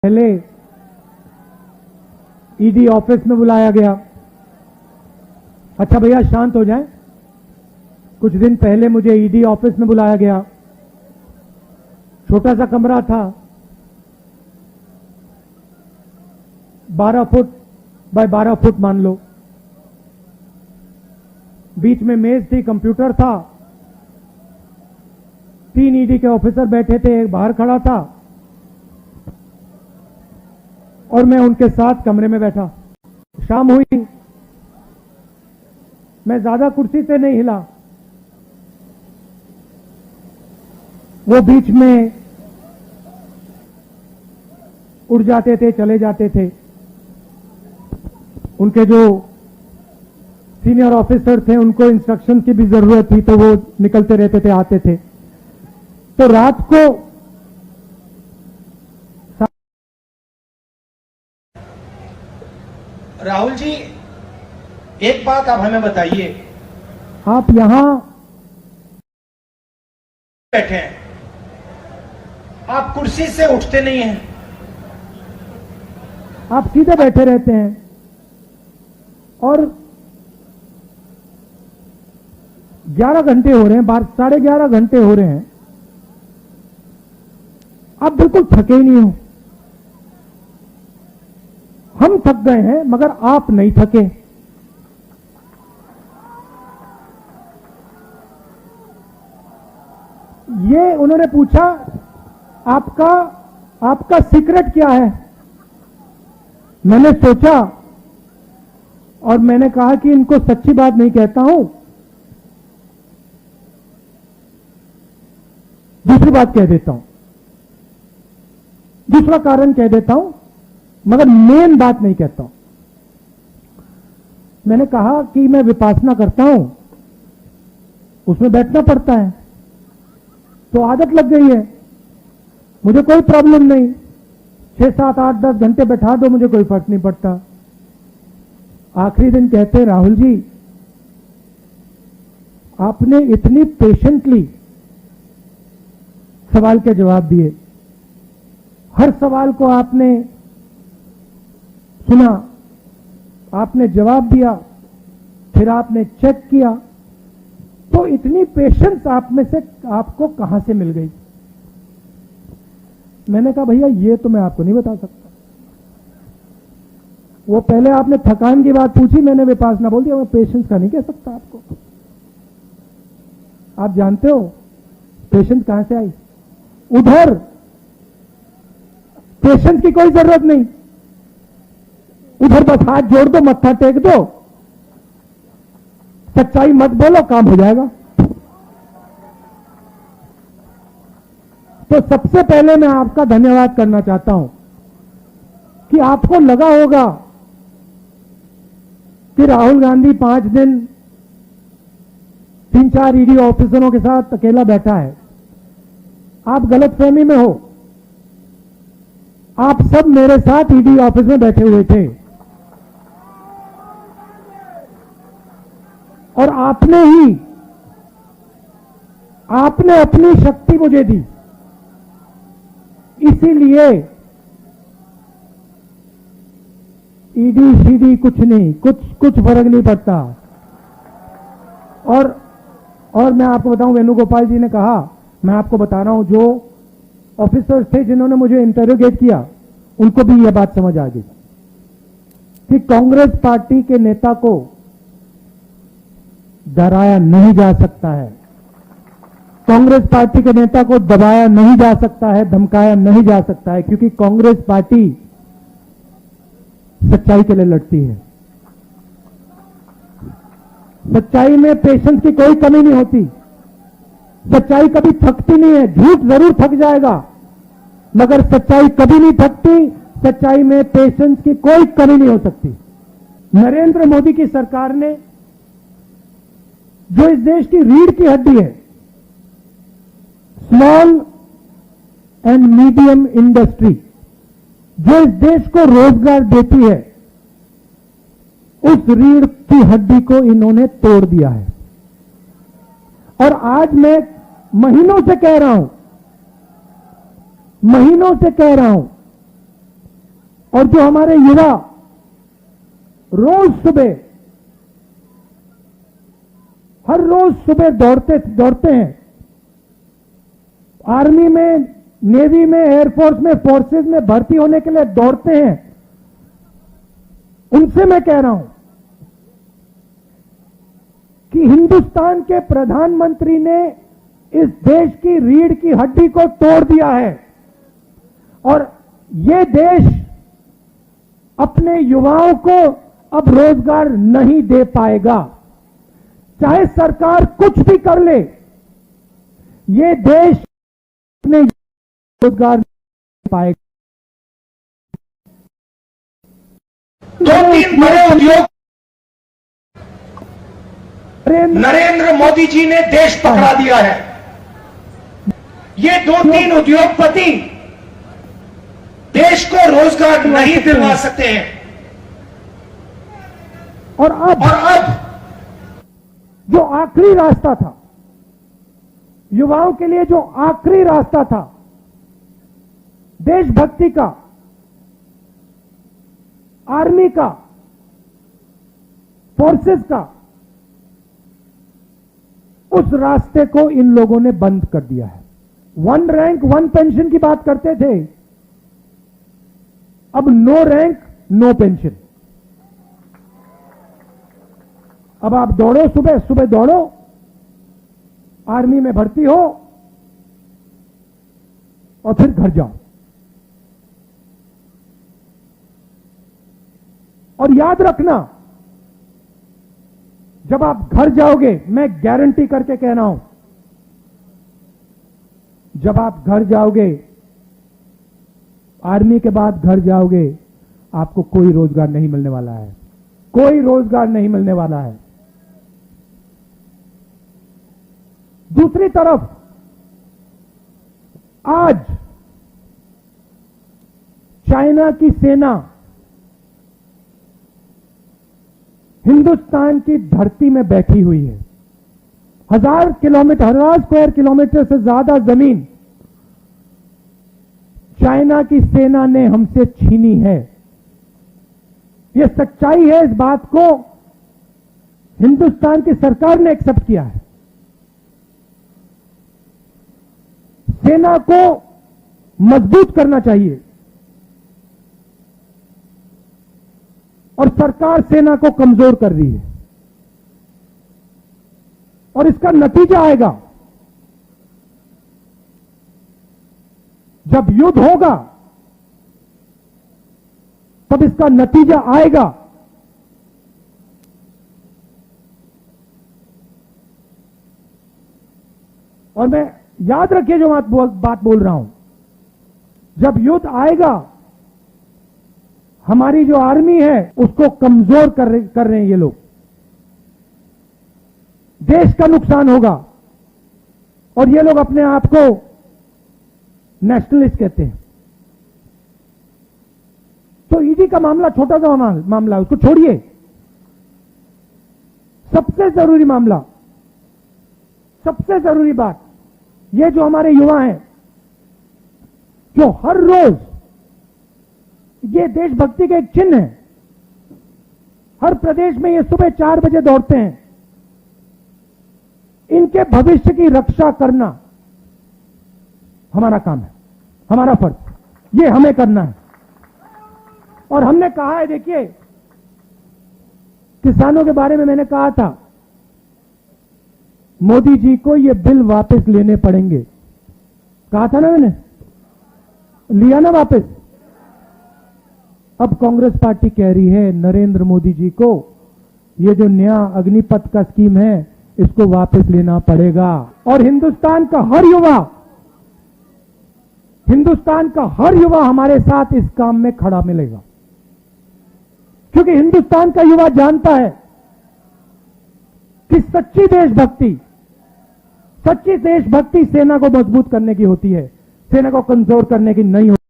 पहले ED office में बुलाया गया। अच्छा भैया शांत हो जाएं। कुछ दिन पहले मुझे ईडी ऑफिस में बुलाया गया। छोटा सा कमरा था, 12 फुट बाय 12 फुट मान लो। बीच में मेज थी, कंप्यूटर था, 3 ईडी के ऑफिसर बैठे थे, एक बाहर खड़ा था और मैं उनके साथ कमरे में बैठा। शाम हुई, मैं ज्यादा कुर्सी से नहीं हिला। वो बीच में उड़ जाते थे, चले जाते थे। उनके जो सीनियर ऑफिसर थे उनको इंस्ट्रक्शन की भी जरूरत थी, तो वो निकलते रहते थे, आते थे। तो रात को राहुल जी, एक बात आप हमें बताइए। आप यहां बैठे हैं, आप कुर्सी से उठते नहीं हैं। आप सीधे बैठे रहते हैं और 11 घंटे हो रहे हैं, 11:30 घंटे हो रहे हैं, आप बिल्कुल थके ही नहीं हो। हम थक गए हैं मगर आप नहीं थके। ये उन्होंने पूछा, आपका सीक्रेट क्या है? मैंने सोचा और मैंने कहा कि इनको सच्ची बात नहीं कहता हूं, दूसरी बात कह देता हूं, दूसरा कारण कह देता हूं, मगर मेन बात नहीं कहता हूं। मैंने कहा कि मैं विपासना करता हूं, उसमें बैठना पड़ता है, तो आदत लग गई है, मुझे कोई प्रॉब्लम नहीं। 6, 7, 8, 10 घंटे बैठा दो, मुझे कोई फर्क नहीं पड़ता। आखिरी दिन कहते, राहुल जी आपने इतनी पेशेंटली सवाल के जवाब दिए, हर सवाल को आपने सुना, आपने जवाब दिया, फिर आपने चेक किया, तो इतनी पेशेंस आप में से आपको कहां से मिल गई? मैंने कहा भैया ये तो मैं आपको नहीं बता सकता। वो पहले आपने थकान की बात पूछी, मैंने विपासना बोल दिया, मैं पेशेंस का नहीं कह सकता आपको। आप जानते हो पेशेंस कहां से आई? उधर पेशेंस की कोई जरूरत नहीं, उधर बस हाथ जोड़ दो, मत्था टेक दो, सच्चाई मत बोलो, काम हो जाएगा। तो सबसे पहले मैं आपका धन्यवाद करना चाहता हूं कि आपको लगा होगा कि राहुल गांधी 5 दिन 3-4 ईडी ऑफिसरों के साथ अकेला बैठा है। आप गलतफहमी में हो। आप सब मेरे साथ ईडी ऑफिस में बैठे हुए थे और आपने अपनी शक्ति मुझे दी, इसीलिए ईडी सीडी कुछ नहीं, कुछ फर्क नहीं पड़ता। और मैं आपको बताऊं, वेणुगोपाल जी ने कहा, मैं आपको बता रहा हूं, जो ऑफिसर्स थे जिन्होंने मुझे इंटरोगेट किया, उनको भी यह बात समझ आ गई कि कांग्रेस पार्टी के नेता को डराया नहीं जा सकता है, कांग्रेस पार्टी के नेता को दबाया नहीं जा सकता है, धमकाया नहीं जा सकता है, क्योंकि कांग्रेस पार्टी सच्चाई के लिए लड़ती है। सच्चाई में पेशेंस की कोई कमी नहीं होती, सच्चाई कभी थकती नहीं है। झूठ जरूर थक जाएगा मगर सच्चाई कभी नहीं थकती। सच्चाई में पेशेंस की कोई कमी नहीं हो सकती। नरेंद्र मोदी की सरकार ने, जो इस देश की रीढ़ की हड्डी है, स्मॉल एंड मीडियम इंडस्ट्री, जो इस देश को रोजगार देती है, उस रीढ़ की हड्डी को इन्होंने तोड़ दिया है। और आज मैं महीनों से कह रहा हूं और जो हमारे युवा हर रोज सुबह दौड़ते हैं, आर्मी में, नेवी में, एयरफोर्स में, फोर्सेस में भर्ती होने के लिए दौड़ते हैं, उनसे मैं कह रहा हूं कि हिंदुस्तान के प्रधानमंत्री ने इस देश की रीढ़ की हड्डी को तोड़ दिया है और ये देश अपने युवाओं को अब रोजगार नहीं दे पाएगा। चाहे सरकार कुछ भी कर ले, ये देश अपने रोजगार नहीं दे पाएगा। 2-3 बड़े उद्योग नरेंद्र मोदी जी ने देश पकड़ा दिया है। ये 2-3 उद्योगपति देश को रोजगार नहीं दिलवा सकते हैं। और अब जो आखिरी रास्ता था, युवाओं के लिए जो आखिरी रास्ता था देशभक्ति का, आर्मी का, फोर्सेस का, उस रास्ते को इन लोगों ने बंद कर दिया है। 1 रैंक 1 पेंशन की बात करते थे, अब नो रैंक नो पेंशन। अब आप दौड़ो, सुबह दौड़ो, आर्मी में भर्ती हो और फिर घर जाओ। और याद रखना, जब आप घर जाओगे, मैं गारंटी करके कह रहा हूं, जब आप घर जाओगे, आर्मी के बाद घर जाओगे, आपको कोई रोजगार नहीं मिलने वाला है, कोई रोजगार नहीं मिलने वाला है। दूसरी तरफ आज चाइना की सेना हिंदुस्तान की धरती में बैठी हुई है। 1000 स्क्वायर किलोमीटर से ज्यादा जमीन चाइना की सेना ने हमसे छीनी है। यह सच्चाई है, इस बात को हिंदुस्तान की सरकार ने एक्सेप्ट किया है। सेना को मजबूत करना चाहिए और सरकार सेना को कमजोर कर रही है और इसका नतीजा आएगा। जब युद्ध होगा तब इसका नतीजा आएगा। और मैं, याद रखिए जो बात बोल रहा हूं, जब युद्ध आएगा, हमारी जो आर्मी है उसको कमजोर कर रहे हैं ये लोग। देश का नुकसान होगा और ये लोग अपने आप को नेशनलिस्ट कहते हैं। तो ईडी का मामला छोटा सा मामला है, उसको छोड़िए। सबसे जरूरी मामला, सबसे जरूरी बात, ये जो हमारे युवा हैं, जो हर रोज, ये देशभक्ति का एक चिन्ह है, हर प्रदेश में ये सुबह 4 बजे दौड़ते हैं, इनके भविष्य की रक्षा करना हमारा काम है, हमारा फर्ज, ये हमें करना है। और हमने कहा है, देखिए, किसानों के बारे में मैंने कहा था, मोदी जी को ये बिल वापस लेने पड़ेंगे, कहा था ना मैंने, लिया ना वापस। अब कांग्रेस पार्टी कह रही है नरेंद्र मोदी जी को ये जो नया अग्निपथ का स्कीम है इसको वापस लेना पड़ेगा। और हिंदुस्तान का हर युवा हमारे साथ इस काम में खड़ा मिलेगा, क्योंकि हिंदुस्तान का युवा जानता है कि सच्ची देशभक्ति सेना को मजबूत करने की होती है, सेना को कमजोर करने की नहीं होती।